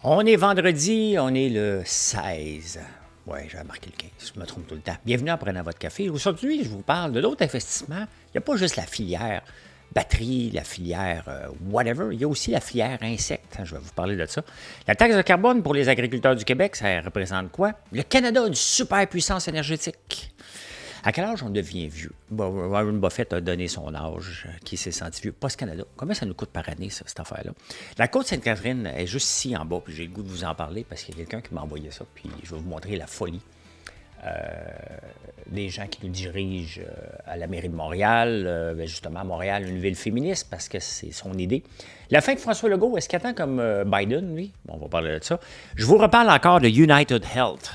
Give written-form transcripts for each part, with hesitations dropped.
On est vendredi, on est le 16. Oui, j'avais marqué le 15, je me trompe tout le temps. Bienvenue à Prenant votre café. Aujourd'hui, je vous parle de d'autres investissements. Il n'y a pas juste la filière batterie, la filière whatever, il y a aussi la filière insectes. Je vais vous parler de ça. La taxe de carbone pour les agriculteurs du Québec, ça représente quoi? Le Canada a une super puissance énergétique. À quel âge on devient vieux? Warren Buffett a donné son âge, qui s'est senti vieux. Pas ce Canada. Combien ça nous coûte par année, ça, cette affaire-là? La Côte-Sainte-Catherine est juste ici en bas, puis j'ai le goût de vous en parler parce qu'il y a quelqu'un qui m'a envoyé ça, puis je vais vous montrer la folie des gens qui nous dirigent à la mairie de Montréal, justement à Montréal, une ville féministe, parce que c'est son idée. La fin de François Legault, est-ce qu'il attend comme Biden, lui? Bon, on va parler de ça. Je vous reparle encore de United Health.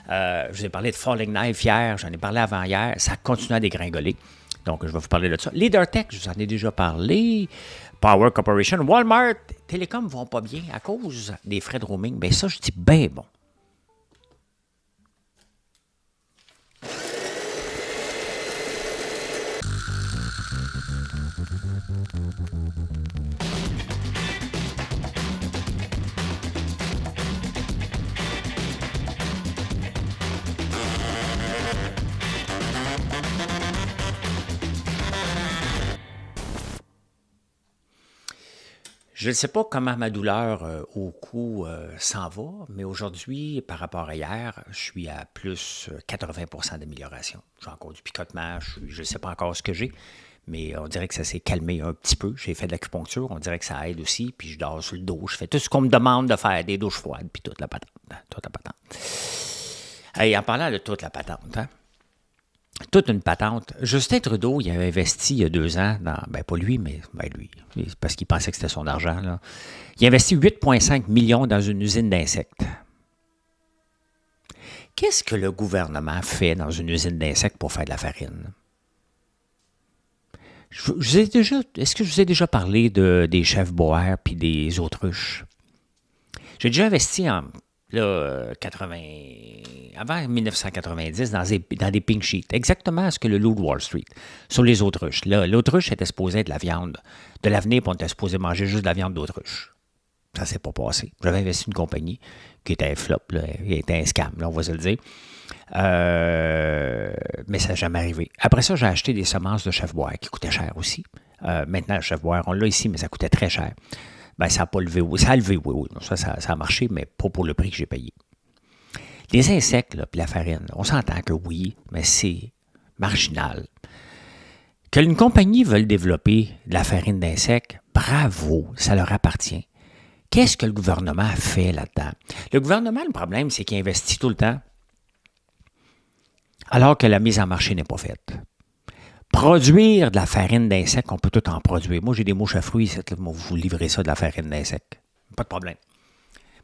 Je vous ai parlé de Falling Knife hier, j'en ai parlé avant hier, ça continue à dégringoler. Donc, je vais vous parler de ça. LeaderTech, je vous en ai déjà parlé. Power Corporation, Walmart, Télécom ne vont pas bien à cause des frais de roaming. Bien, ça, je dis ben bon. Je ne sais pas comment ma douleur au cou s'en va, mais aujourd'hui, par rapport à hier, je suis à plus 80% d'amélioration. J'ai encore du picotement, je ne sais pas encore ce que j'ai, mais on dirait que ça s'est calmé un petit peu. J'ai fait de l'acupuncture, on dirait que ça aide aussi, puis je dors sur le dos. Je fais tout ce qu'on me demande de faire, des douches froides, puis toute la patente. Toute la patente. Hey, en parlant de toute la patente, toute une patente. Justin Trudeau, il avait investi il y a 2 ans dans, pas lui, mais lui, parce qu'il pensait que c'était son argent, là. Il a investi 8,5 millions dans une usine d'insectes. Qu'est-ce que le gouvernement fait dans une usine d'insectes pour faire de la farine? Est-ce que je vous ai déjà parlé des chefs boers puis des autruches? J'ai déjà investi avant 1990, dans des pink sheets. Exactement ce que le loup de Wall Street, sur les autruches. Là, l'autruche était supposé être de la viande de l'avenir, puis on était supposé manger juste de la viande d'autruche. Ça ne s'est pas passé. J'avais investi une compagnie qui était un flop, là, qui était un scam, là, on va se le dire. Mais ça n'a jamais arrivé. Après ça, j'ai acheté des semences de chef-bois qui coûtaient cher aussi. Maintenant, le chef-bois, on l'a ici, mais ça coûtait très cher. Ça n'a pas levé. Ça a levé, oui. Ça a marché, mais pas pour le prix que j'ai payé. Les insectes, puis la farine, on s'entend que oui, mais c'est marginal. Qu'une compagnie veuille développer de la farine d'insectes, bravo, ça leur appartient. Qu'est-ce que le gouvernement a fait là-dedans? Le gouvernement, le problème, c'est qu'il investit tout le temps, alors que la mise en marché n'est pas faite. Produire de la farine d'insectes, on peut tout en produire. Moi, j'ai des mouches à fruits, vous livrez ça de la farine d'insectes. Pas de problème.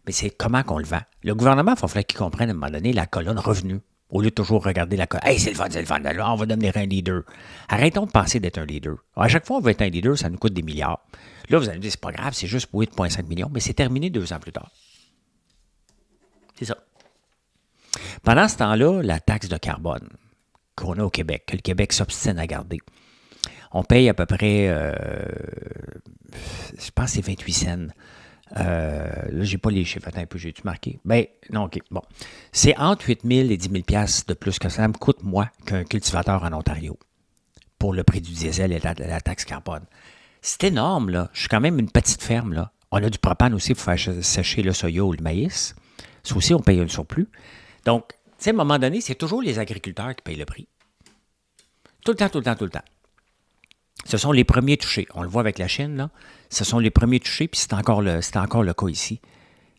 Mais c'est comment qu'on le vend. Le gouvernement, il va falloir qu'il comprenne à un moment donné la colonne revenu. Au lieu de toujours regarder la colonne. Hey, c'est le fun. Là, on va devenir un leader. Arrêtons de penser d'être un leader. Alors, à chaque fois qu'on veut être un leader, ça nous coûte des milliards. Là, vous allez me dire, c'est pas grave, c'est juste pour 8,5 millions, mais c'est terminé 2 ans plus tard. C'est ça. Pendant ce temps-là, la taxe de carbone qu'on a au Québec, que le Québec s'obstine à garder, on paye à peu près, je pense que c'est 28 cents. Là, j'ai pas les chiffres. Attends un peu, j'ai-tu marqué? Non, OK, bon. C'est entre 8 000 et 10 000 $ de plus que ça me coûte, moi, qu'un cultivateur en Ontario pour le prix du diesel et la taxe carbone. C'est énorme, là. Je suis quand même une petite ferme, là. On a du propane aussi pour faire sécher le soya ou le maïs. Ça aussi, on paye un surplus. Donc, tu sais, à un moment donné, c'est toujours les agriculteurs qui payent le prix. Tout le temps. Ce sont les premiers touchés. On le voit avec la Chine, là. Ce sont les premiers touchés, puis c'est encore le cas ici.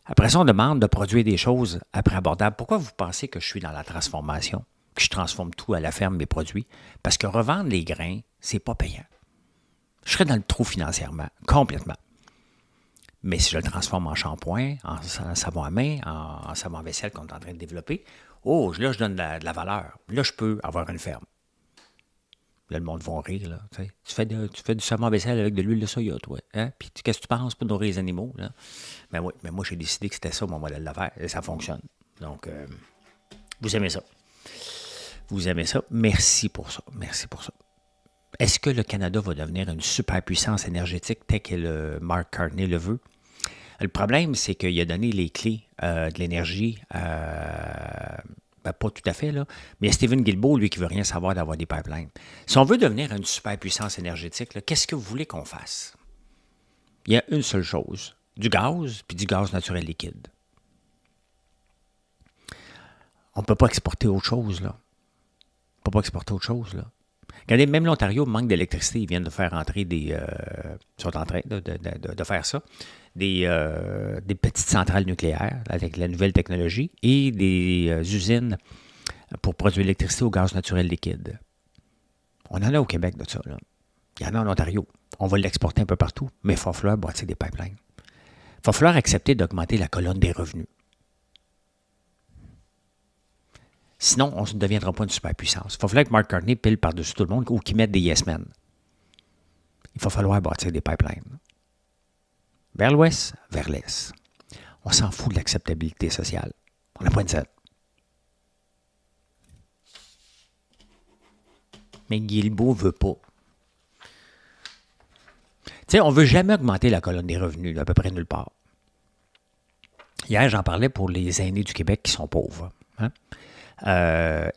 Après ça, on demande de produire des choses à prix abordable. Pourquoi vous pensez que je suis dans la transformation, que je transforme tout à la ferme, mes produits? Parce que revendre les grains, c'est pas payant. Je serais dans le trou financièrement, complètement. Mais si je le transforme en shampoing, en savon à main, en savon à vaisselle qu'on est en train de développer, là, je donne de la valeur. Là, je peux avoir une ferme. Là, le monde va rire, là. Tu fais du savon à vaisselle avec de l'huile de soya, toi. Hein? Puis qu'est-ce que tu penses pour nourrir les animaux, là? Ben oui, mais moi, j'ai décidé que c'était ça, mon modèle d'affaires. Et ça fonctionne. Donc, vous aimez ça. Merci pour ça. Est-ce que le Canada va devenir une super puissance énergétique telle que Mark Carney le veut? Le problème, c'est qu'il a donné les clés de l'énergie, ben, pas tout à fait, là, mais il y a Stephen Guilbeault, lui, qui ne veut rien savoir d'avoir des pipelines. Si on veut devenir une superpuissance énergétique, là, qu'est-ce que vous voulez qu'on fasse? Il y a une seule chose, du gaz, puis du gaz naturel liquide. On ne peut pas exporter autre chose, là. On ne peut pas exporter autre chose, là. Regardez, même l'Ontario manque d'électricité. Ils viennent de faire entrer des... ils sont en train de faire ça. Des petites centrales nucléaires avec la nouvelle technologie et des usines pour produire l'électricité au gaz naturel liquide. On en a au Québec de ça, là. Il y en a en Ontario. On va l'exporter un peu partout, mais il va falloir bâtir des pipelines. Il va falloir accepter d'augmenter la colonne des revenus. Sinon, on ne deviendra pas une superpuissance. Il va falloir que Mark Carney pile par-dessus tout le monde ou qu'il mette des yes men. Il va falloir bâtir des pipelines. Vers l'ouest, vers l'est. On s'en fout de l'acceptabilité sociale. On n'a pas une scène. Mais Guilbeault ne veut pas. Tu sais, on ne veut jamais augmenter la colonne des revenus, là, à peu près nulle part. Hier, j'en parlais pour les aînés du Québec qui sont pauvres. Hein?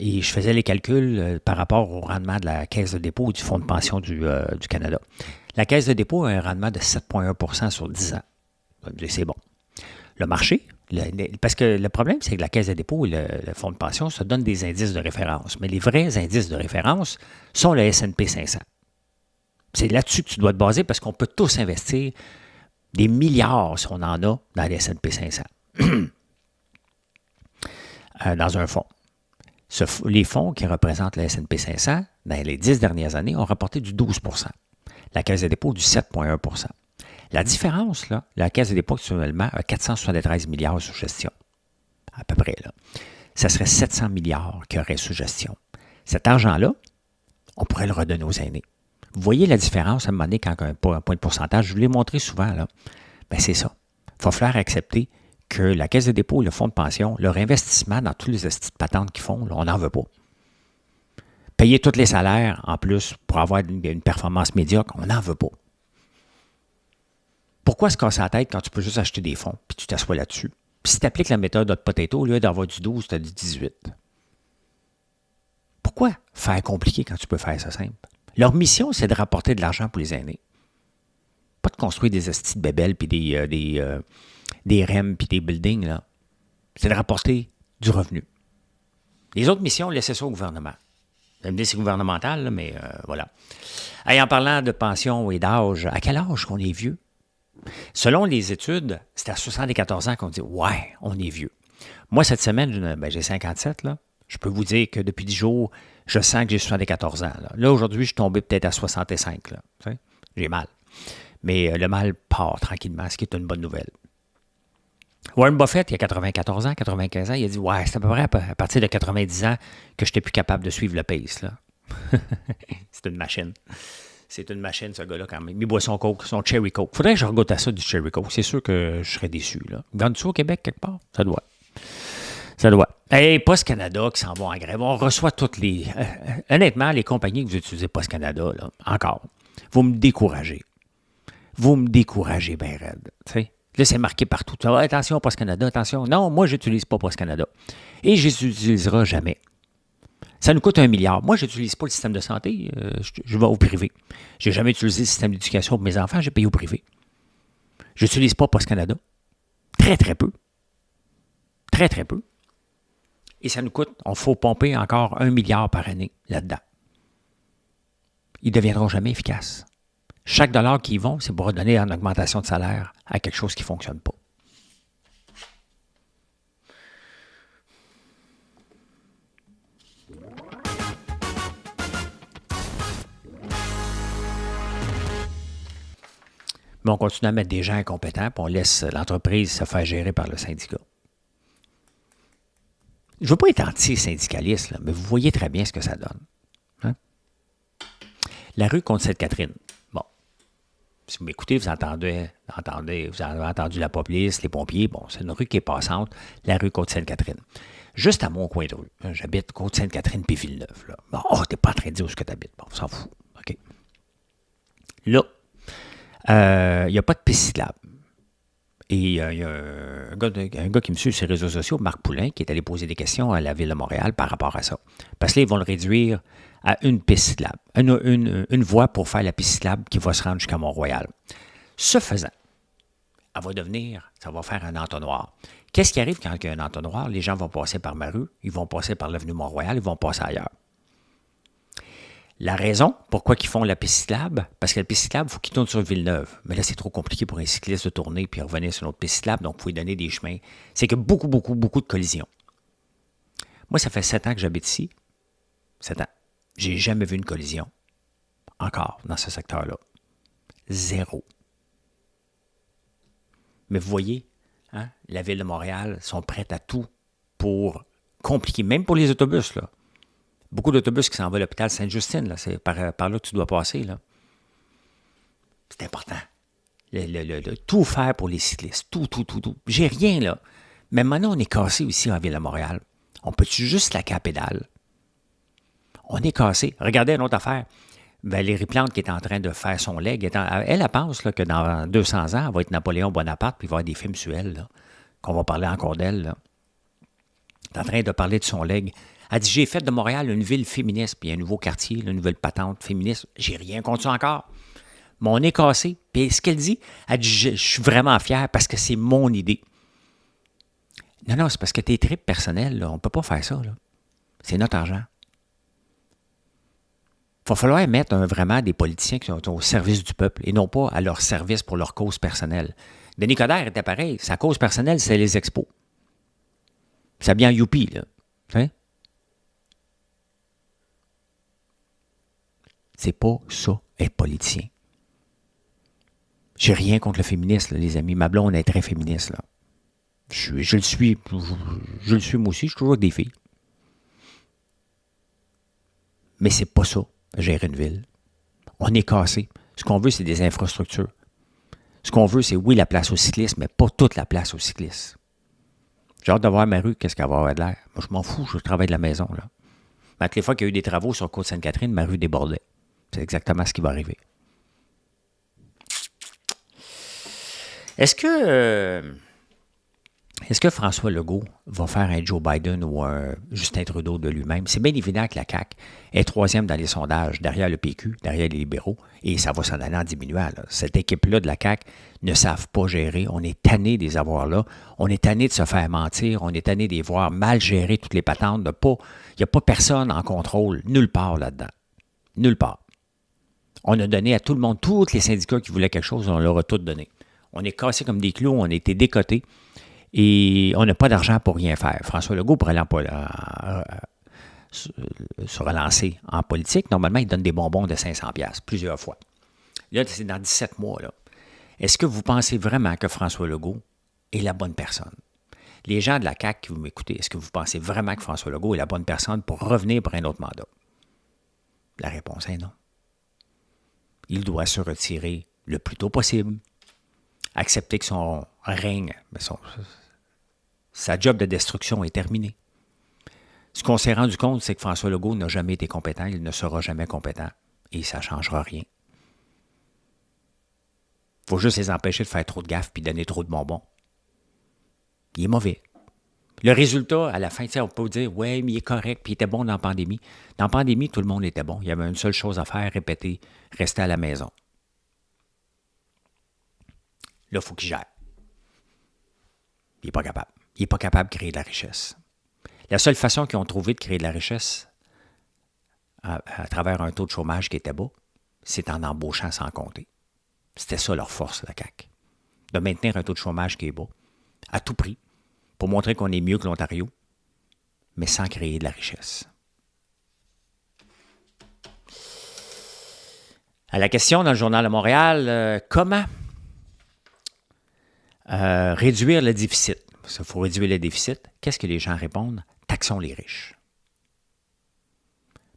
Et je faisais les calculs par rapport au rendement de la Caisse de dépôt et du Fonds de pension du Canada. La Caisse de dépôt a un rendement de 7,1 sur 10 ans. C'est bon. Le marché, parce que le problème, c'est que la Caisse de dépôt et le Fonds de pension se donnent des indices de référence. Mais les vrais indices de référence sont le S&P 500. C'est là-dessus que tu dois te baser parce qu'on peut tous investir des milliards, si on en a, dans le S&P 500. Dans un fonds. Les fonds qui représentent le S&P 500, dans les 10 dernières années, ont rapporté du 12 %. La Caisse de dépôt, du 7,1 %. La différence, là, la Caisse de dépôt actuellement a 473 milliards sous gestion. À peu près, là. Ça serait 700 milliards qui auraient sous gestion. Cet argent-là, on pourrait le redonner aux aînés. Vous voyez la différence à un moment donné quand un point de pourcentage, je vous l'ai montré souvent, là. Bien, c'est ça. Il va falloir accepter que la Caisse de dépôt et le fonds de pension, leur investissement dans tous les petites patentes qu'ils font, là, on n'en veut pas. Payer tous les salaires en plus pour avoir une performance médiocre, on n'en veut pas. Pourquoi se casser la tête quand tu peux juste acheter des fonds puis tu t'assois là-dessus? Puis si tu appliques la méthode hot potato, au lieu d'avoir du 12, tu as du 18. Pourquoi faire compliqué quand tu peux faire ça simple? Leur mission, c'est de rapporter de l'argent pour les aînés. Pas de construire des hosties de bébelles puis des REM puis des buildings, là. C'est de rapporter du revenu. Les autres missions, laissez ça au gouvernement. Vous allez me dire c'est gouvernemental, là, mais voilà. Et en parlant de pension et d'âge, à quel âge qu'on est vieux? Selon les études, c'est à 74 ans qu'on dit « Ouais, on est vieux ». Moi, cette semaine, j'ai 57, là. Je peux vous dire que depuis 10 jours, je sens que j'ai 74 ans. Là, aujourd'hui, je suis tombé peut-être à 65, là. J'ai mal. Mais le mal part tranquillement, ce qui est une bonne nouvelle. Warren Buffett, il y a 94 ans, 95 ans, il a dit « Ouais, c'est à peu près à partir de 90 ans que je n'étais plus capable de suivre le pace. » là. C'est une machine. C'est une machine, ce gars-là, quand même. Il boit son Coke, son Cherry Coke. Faudrait que je regoute à ça, du Cherry Coke. C'est sûr que je serais déçu. Vendent-tu au Québec, quelque part? Ça doit. Ça doit. Et Post Canada qui s'en vont en grève. On reçoit toutes les... honnêtement, les compagnies que vous utilisez Post Canada, là, encore, vous me découragez. Vous me découragez bien raide. T'sais? Là, c'est marqué partout. Ça va, attention, Post Canada, attention. Non, moi, je n'utilise pas Post Canada. Et je ne les utiliserai jamais. Ça nous coûte 1 milliard. Moi, je n'utilise pas le système de santé. Je vais au privé. Je n'ai jamais utilisé le système d'éducation pour mes enfants. J'ai payé au privé. Je n'utilise pas Post Canada. Très, très peu. Très, très peu. Et ça nous coûte, il faut pomper encore 1 milliard par année là-dedans. Ils ne deviendront jamais efficaces. Chaque dollar qu'ils vont, c'est pour redonner en augmentation de salaire à quelque chose qui ne fonctionne pas. Mais on continue à mettre des gens incompétents, puis on laisse l'entreprise se faire gérer par le syndicat. Je ne veux pas être anti-syndicaliste, là, mais vous voyez très bien ce que ça donne. Hein? La rue Côte-Sainte-Catherine. Bon. Si vous m'écoutez, vous avez entendu la police, les pompiers. Bon, c'est une rue qui est passante, la rue Côte-Sainte-Catherine. Juste à mon coin de rue. Hein, j'habite Côte-Sainte-Catherine puis Villeneuve. Là. Bon, t'es pas en train de dire où est-ce que tu habites. Bon, on s'en fout. OK. Là, il n'y a pas de piste cyclable. Et il y a un gars qui me suit sur les réseaux sociaux, Marc Poulain, qui est allé poser des questions à la Ville de Montréal par rapport à ça. Parce que là, ils vont le réduire à une piste cyclable, une voie pour faire la piste cyclable qui va se rendre jusqu'à Mont-Royal. Ce faisant, ça va faire un entonnoir. Qu'est-ce qui arrive quand il y a un entonnoir? Les gens vont passer par ma rue, ils vont passer par l'avenue Mont-Royal, ils vont passer ailleurs. La raison pourquoi ils font la piste cyclable, parce que la piste cyclable, il faut qu'ils tournent sur Villeneuve. Mais là, c'est trop compliqué pour un cycliste de tourner puis revenir sur notre piste cyclable, donc il faut lui donner des chemins. C'est que beaucoup de collisions. Moi, ça fait 7 ans que j'habite ici. 7 ans. J'ai jamais vu une collision. Encore, dans ce secteur-là. 0. Mais vous voyez, hein, la Ville de Montréal sont prêtes à tout pour compliquer, même pour les autobus, là. Beaucoup d'autobus qui s'en vont à l'hôpital Sainte-Justine, là, c'est par là que tu dois passer, là. C'est important. Tout faire pour les cyclistes. Tout. J'ai rien, là. Mais maintenant, on est cassé aussi en Ville de Montréal. On peut-tu juste la pédale? On est cassé. Regardez une autre affaire. Valérie Plante qui est en train de faire son leg, elle pense là, que dans 200 ans, elle va être Napoléon Bonaparte, puis il va y avoir des films sur elle, là, qu'on va parler encore d'elle. Là. Elle est en train de parler de son leg. Elle dit, j'ai fait de Montréal une ville féministe, puis un nouveau quartier, une nouvelle patente féministe. J'ai rien contre ça encore. Mais on est cassé. Puis ce qu'elle dit, elle dit, je suis vraiment fière parce que c'est mon idée. Non, c'est parce que tes tripes personnelles, là, on ne peut pas faire ça. Là. C'est notre argent. Il va falloir mettre vraiment des politiciens qui sont au service du peuple et non pas à leur service pour leur cause personnelle. Denis Coderre était pareil. Sa cause personnelle, c'est les expos. C'est bien youpi, là. Hein? C'est pas ça, être politicien. J'ai rien contre le féminisme, là, les amis. Ma blonde est très féministe, là. Je le suis moi aussi. Je suis toujours avec des filles. Mais c'est pas ça, gérer une ville. On est cassé. Ce qu'on veut, c'est des infrastructures. Ce qu'on veut, c'est, oui, la place aux cyclistes, mais pas toute la place aux cyclistes. J'ai hâte de voir ma rue, qu'est-ce qu'elle va avoir de l'air. Moi, je m'en fous, je travaille de la maison, là. Mais toutes les fois qu'il y a eu des travaux sur Côte-Sainte-Catherine, ma rue débordait. C'est exactement ce qui va arriver. Est-ce que François Legault va faire un Joe Biden ou un Justin Trudeau de lui-même? C'est bien évident que la CAQ est troisième dans les sondages, derrière le PQ, derrière les libéraux, et ça va s'en aller en diminuant. Là. Cette équipe-là de la CAQ ne savent pas gérer. On est tanné des avoir là. On est tanné de se faire mentir. On est tanné de les voir mal gérer toutes les patentes. Il n'y a pas personne en contrôle, nulle part là-dedans. Nulle part. On a donné à tout le monde, tous les syndicats qui voulaient quelque chose, on leur a tout donné. On est cassés comme des clous, on a été décotés. Et on n'a pas d'argent pour rien faire. François Legault pourrait se relancer en politique. Normalement, il donne des bonbons de 500$ plusieurs fois. Là, c'est dans 17 mois. Là. Est-ce que vous pensez vraiment que François Legault est la bonne personne? Les gens de la CAQ qui vous m'écoutez, est-ce que vous pensez vraiment que François Legault est la bonne personne pour revenir pour un autre mandat? La réponse est non. Il doit se retirer le plus tôt possible, accepter que son règne, sa job de destruction est terminée. Ce qu'on s'est rendu compte, c'est que François Legault n'a jamais été compétent, il ne sera jamais compétent, et ça ne changera rien. Il faut juste les empêcher de faire trop de gaffes puis donner trop de bonbons. Il est mauvais. Le résultat, à la fin, on peut dire, ouais, mais il est correct, puis il était bon dans la pandémie. Dans la pandémie, tout le monde était bon. Il y avait une seule chose à faire, répéter, rester à la maison. Là, il faut qu'il gère. Il n'est pas capable. Il n'est pas capable de créer de la richesse. La seule façon qu'ils ont trouvé de créer de la richesse à travers un taux de chômage qui était bas, c'est en embauchant sans compter. C'était ça leur force, la CAQ. De maintenir un taux de chômage qui est bas, à tout prix, pour montrer qu'on est mieux que l'Ontario, mais sans créer de la richesse. À la question dans le Journal de Montréal, comment réduire le déficit? Il faut réduire le déficit. Qu'est-ce que les gens répondent? Taxons les riches.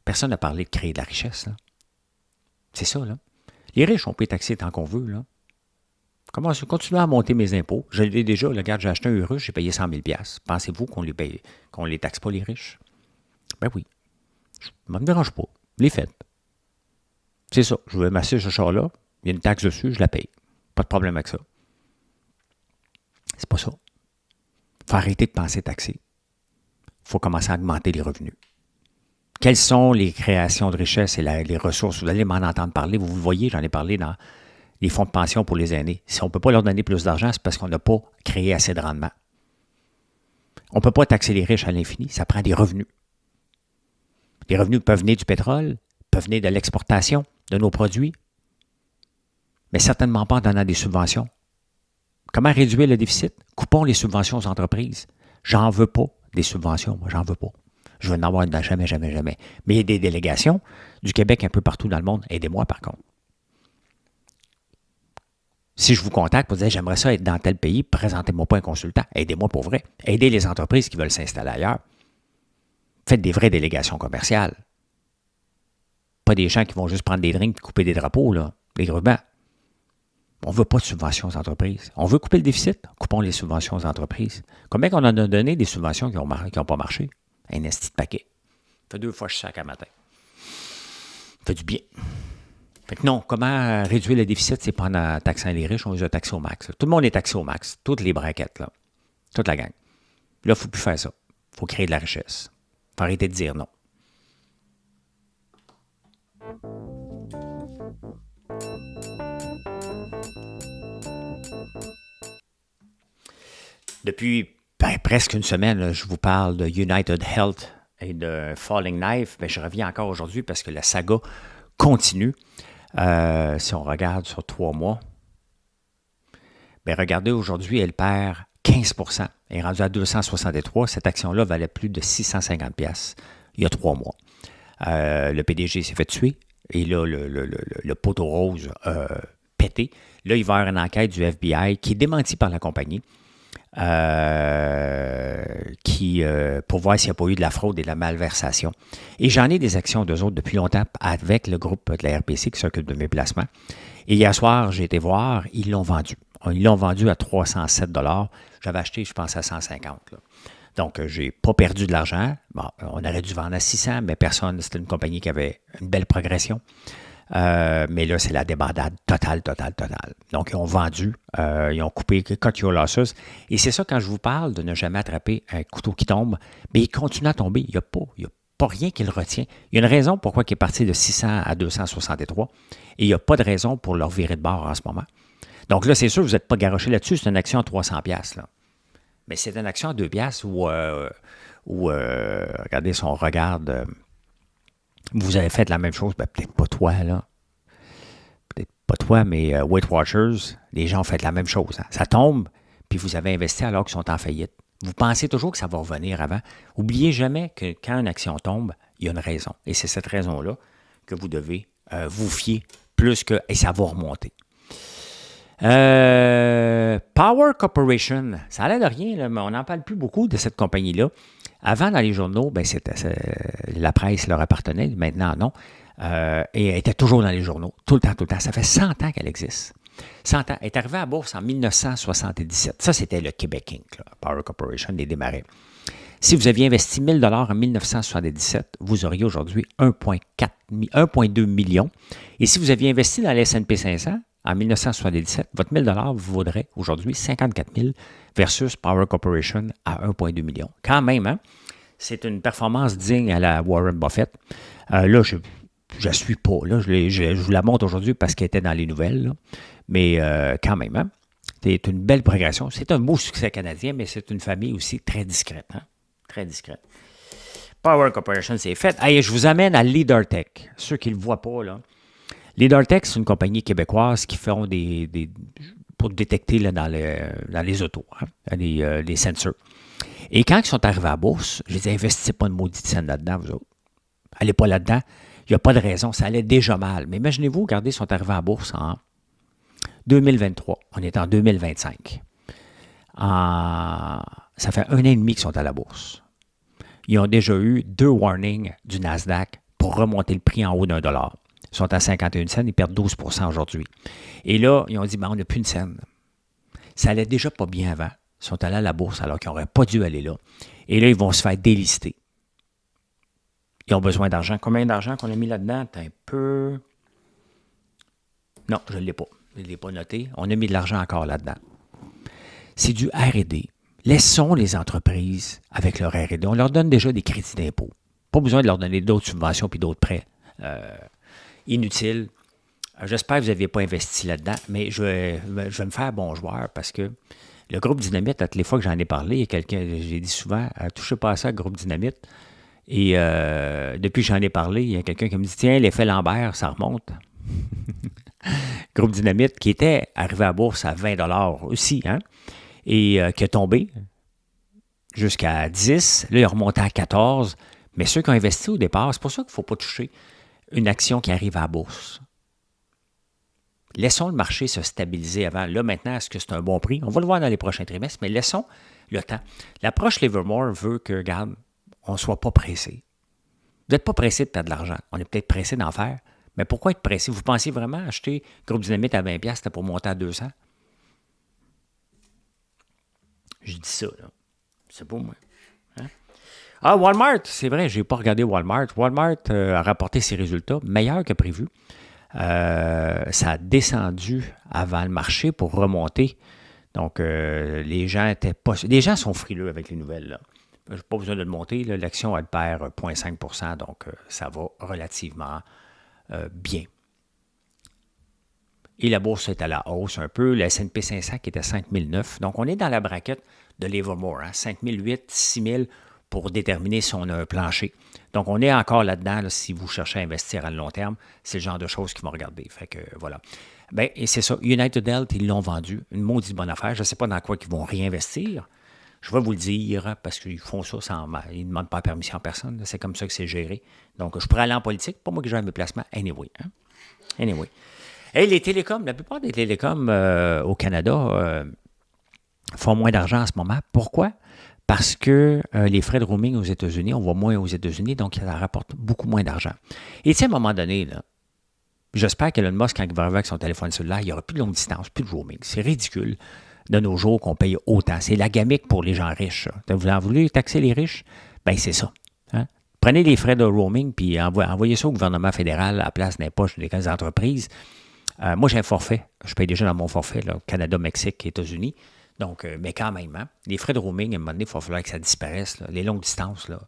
Personne n'a parlé de créer de la richesse. Là. C'est ça, là. Les riches, on peut les taxer tant qu'on veut, là. Comment je continue à monter mes impôts? Je l'ai déjà, regarde, j'ai acheté un Urus, j'ai payé 100 000 $. Pensez-vous qu'on les taxe pas, les riches? Ben oui. Ça ne me dérange pas. Les faites. C'est ça. Je vais m'asseoir ce char-là. Il y a une taxe dessus, je la paye. Pas de problème avec ça. C'est pas ça. Il faut arrêter de penser taxer. Il faut commencer à augmenter les revenus. Quelles sont les créations de richesse et les ressources? Vous allez m'en entendre parler. Vous le voyez, j'en ai parlé dans les fonds de pension pour les aînés. Si on ne peut pas leur donner plus d'argent, c'est parce qu'on n'a pas créé assez de rendement. On ne peut pas taxer les riches à l'infini. Ça prend des revenus. Les revenus peuvent venir du pétrole, peuvent venir de l'exportation de nos produits, mais certainement pas en donnant des subventions. Comment réduire le déficit? Coupons les subventions aux entreprises. J'en veux pas des subventions, moi, j'en veux pas. Je veux en avoir jamais, jamais, jamais. Mais il y a des délégations du Québec un peu partout dans le monde. Aidez-moi, par contre. Si je vous contacte pour dire j'aimerais ça être dans tel pays, présentez-moi pas un consultant. Aidez-moi pour vrai. Aidez les entreprises qui veulent s'installer ailleurs. Faites des vraies délégations commerciales. Pas des gens qui vont juste prendre des drinks et couper des drapeaux, là, des rubans. On ne veut pas de subventions aux entreprises. On veut couper le déficit. Coupons les subventions aux entreprises. Combien qu'on en a donné des subventions qui n'ont pas marché? Un esti de paquet. Ça fait 2 fois chaque matin. Ça fait du bien. Fait que non, comment réduire le déficit, c'est pas en taxant les riches, on les a taxés au max. Tout le monde est taxé au max. Toutes les braquettes, là. Toute la gang. Là, il ne faut plus faire ça. Il faut créer de la richesse. Il faut arrêter de dire non. Depuis presque une semaine, là, je vous parle de United Health et de Falling Knife. Je reviens encore aujourd'hui parce que la saga continue. Si on regarde sur 3 mois, regardez, aujourd'hui, elle perd 15 %. Elle est rendue à 263. Cette action-là valait plus de 650 $ il y a 3 mois. Le PDG s'est fait tuer et là, le poteau rose a pété. Là, il va y avoir une enquête du FBI qui est démentie par la compagnie pour voir s'il n'y a pas eu de la fraude et de la malversation. Et j'en ai des actions d'eux autres depuis longtemps avec le groupe de la RPC qui s'occupe de mes placements. Et hier soir, j'ai été voir, ils l'ont vendu. Ils l'ont vendu à 307 $. J'avais acheté, je pense, à 150 $. Donc, je n'ai pas perdu de l'argent. Bon, on aurait dû vendre à 600, mais personne, c'était une compagnie qui avait une belle progression. Mais là, c'est la débandade totale. Donc, ils ont vendu, ils ont coupé cut your losses. Et c'est ça, quand je vous parle de ne jamais attraper un couteau qui tombe, mais il continue à tomber. Il n'y a pas rien qui le retient. Il y a une raison pourquoi il est parti de 600 à 263 et il n'y a pas de raison pour leur virer de bord en ce moment. Donc là, c'est sûr, vous n'êtes pas garoché là-dessus. C'est une action à 300 $. Là. Mais c'est une action à 2 $ où regardez, si on regarde... vous avez fait la même chose, peut-être pas toi, là. Peut-être pas toi, mais Weight Watchers, les gens ont fait la même chose. Hein. Ça tombe, puis vous avez investi alors qu'ils sont en faillite. Vous pensez toujours que ça va revenir avant. Oubliez jamais que quand une action tombe, il y a une raison. Et c'est cette raison-là que vous devez vous fier plus que... Et ça va remonter. Power Corporation, ça a l'air de rien, là, mais on n'en parle plus beaucoup de cette compagnie-là. Avant, dans les journaux, la presse leur appartenait, maintenant non. Et elle était toujours dans les journaux, tout le temps. Ça fait 100 ans qu'elle existe. 100 ans. Elle est arrivée à la bourse en 1977. Ça, c'était le Québec Inc., là, Power Corporation, les démarrait. Si vous aviez investi 1 000 $ en 1977, vous auriez aujourd'hui 1,2 million. Et si vous aviez investi dans l'S&P 500, en 1977, votre 1 000 $ vous vaudrait aujourd'hui 54 000 versus Power Corporation à 1,2 million. Quand même, hein? C'est une performance digne à la Warren Buffett. Là, je ne suis pas. Là, je vous la montre aujourd'hui parce qu'elle était dans les nouvelles. Là. Mais quand même, hein? C'est une belle progression. C'est un beau succès canadien, mais c'est une famille aussi très discrète. Hein? Très discrète. Power Corporation, c'est fait. Hey, je vous amène à LeaderTech. Ceux qui ne le voient pas, là. LeaderTech, c'est une compagnie québécoise qui font pour détecter là, dans les autos, hein, les sensors. Et quand ils sont arrivés à la bourse, je disais, investissez pas une maudite scène là-dedans, vous autres. Allez pas là-dedans. Il n'y a pas de raison. Ça allait déjà mal. Mais imaginez-vous, regardez, ils sont arrivés à la bourse en 2023. On est en 2025. Ça fait 1 an et demi qu'ils sont à la bourse. Ils ont déjà eu 2 warnings du Nasdaq pour remonter le prix en haut d'1 $. Ils sont à 51 cents, ils perdent 12 % aujourd'hui. Et là, ils ont dit, on n'a plus une scène. Ça allait déjà pas bien avant. Ils sont allés à la bourse alors qu'ils n'auraient pas dû aller là. Et là, ils vont se faire délister. Ils ont besoin d'argent. Combien d'argent qu'on a mis là-dedans? Un peu... Non, je ne l'ai pas. Je ne l'ai pas noté. On a mis de l'argent encore là-dedans. c'est du R&D. Laissons les entreprises avec leur R&D. On leur donne déjà des crédits d'impôt. Pas besoin de leur donner d'autres subventions puis d'autres prêts inutiles. J'espère que vous n'aviez pas investi là-dedans, mais je vais me faire bon joueur parce que le groupe Dynamite, à toutes les fois que j'en ai parlé, il y a quelqu'un, j'ai dit souvent, touchez pas à ça, groupe Dynamite. Et depuis que j'en ai parlé, il y a quelqu'un qui me dit, tiens, l'effet Lambert, ça remonte. Groupe Dynamite qui était arrivé à la bourse à 20 $ aussi, hein, et qui a tombé jusqu'à 10. Là, il est remonté à 14. Mais ceux qui ont investi au départ, c'est pour ça qu'il ne faut pas toucher une action qui arrive à la bourse. Laissons le marché se stabiliser avant. Là, maintenant, est-ce que c'est un bon prix? On va le voir dans les prochains trimestres, mais laissons le temps. L'approche Livermore veut que, regarde, on ne soit pas pressé. Vous n'êtes pas pressé de perdre de l'argent. On est peut-être pressé d'en faire. Mais pourquoi être pressé? Vous pensiez vraiment acheter Groupe Dynamite à 20$, c'était pour monter à 200$? Je dis ça, là. C'est pas moi. Hein? Ah, Walmart, c'est vrai, je n'ai pas regardé Walmart. Walmart a rapporté ses résultats meilleurs que prévu. Ça a descendu avant le marché pour remonter. Donc, les gens sont frileux avec les nouvelles, là. Je n'ai pas besoin de le monter. Là. L'action, elle perd 0,5 %, donc ça va relativement bien. Et la bourse est à la hausse un peu. Le S&P 500 qui était à 5009. Donc, on est dans la braquette de Livermore. Hein, 5008, 6000 pour déterminer si on a un plancher. Donc, on est encore là-dedans. Là, si vous cherchez à investir à long terme, c'est le genre de choses qu'ils vont regarder. Fait que voilà. Bien, et c'est ça. United Health, ils l'ont vendu. Une maudite bonne affaire. Je ne sais pas dans quoi ils vont réinvestir. Je vais vous le dire parce qu'ils font ça sans... Ils ne demandent pas la permission à personne. C'est comme ça que c'est géré. Donc, je pourrais aller en politique. Pas moi que j'ai mes placements. Anyway. Hein? Anyway. Hey, les télécoms, la plupart des télécoms au Canada font moins d'argent en ce moment. Pourquoi? Parce que les frais de roaming aux États-Unis, on voit moins aux États-Unis, donc ça rapporte beaucoup moins d'argent. Et tu sais, à un moment donné, là, j'espère qu'Elon Musk, quand il va arriver avec son téléphone cellulaire, il n'y aura plus de longue distance, plus de roaming. C'est ridicule de nos jours qu'on paye autant. C'est la gamique pour les gens riches. Vous en voulez taxer les riches? Bien, c'est ça. Hein? Prenez les frais de roaming puis envoyez ça au gouvernement fédéral à la place des poches des entreprises. Moi, j'ai un forfait. Je paye déjà dans mon forfait, là, Canada, Mexique, États-Unis. Donc, mais quand même, hein, les frais de roaming, à un moment donné, il va falloir que ça disparaisse. Là. Les longues distances, là,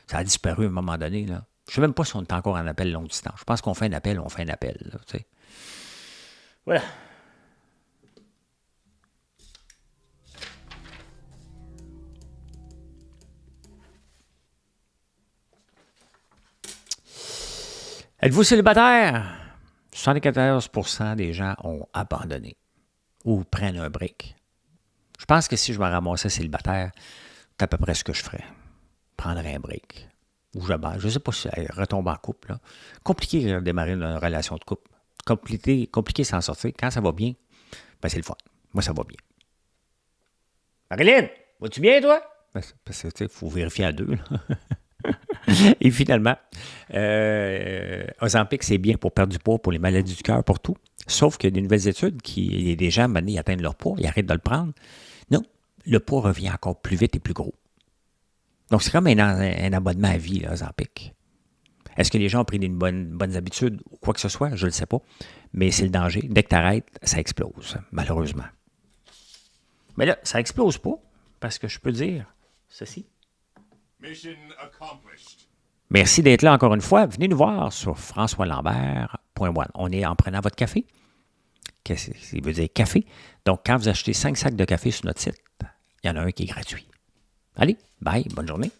ça a disparu à un moment donné. Là. Je ne sais même pas si on est encore en appel longue distance. Je pense qu'on fait un appel, on fait un appel. Là, tu sais. Voilà. Êtes-vous célibataire? 74% des gens ont abandonné ou prennent un break. Je pense que si je me ramassais célibataire, c'est à peu près ce que je ferais. Prendre un break. Ou je ne sais pas si retomber en couple. Là. Compliqué de démarrer une relation de couple. Compliqué s'en sortir. Quand ça va bien, ben c'est le fun. Moi, ça va bien. Marilyn, vas-tu bien, toi? Parce que, tu sais, il faut vérifier à deux. Là. Et finalement, Ozempic, c'est bien pour perdre du poids, pour les maladies du cœur, pour tout. Sauf qu'il y a des nouvelles études qui, des gens, maintenant, ils atteignent leur poids, ils arrêtent de le prendre. Non, le poids revient encore plus vite et plus gros. Donc, c'est comme un abonnement à vie, là, Ozempic. Est-ce que les gens ont pris des bonnes habitudes ou quoi que ce soit? Je ne le sais pas. Mais c'est le danger. Dès que tu arrêtes, ça explose, malheureusement. Mais là, ça explose pas, parce que je peux dire ceci. Mission accomplished. Merci d'être là encore une fois. Venez nous voir sur françoislambert.one. On est en prenant votre café. Ça veut dire café. Donc, quand vous achetez 5 sacs de café sur notre site, il y en a un qui est gratuit. Allez, bye, bonne journée.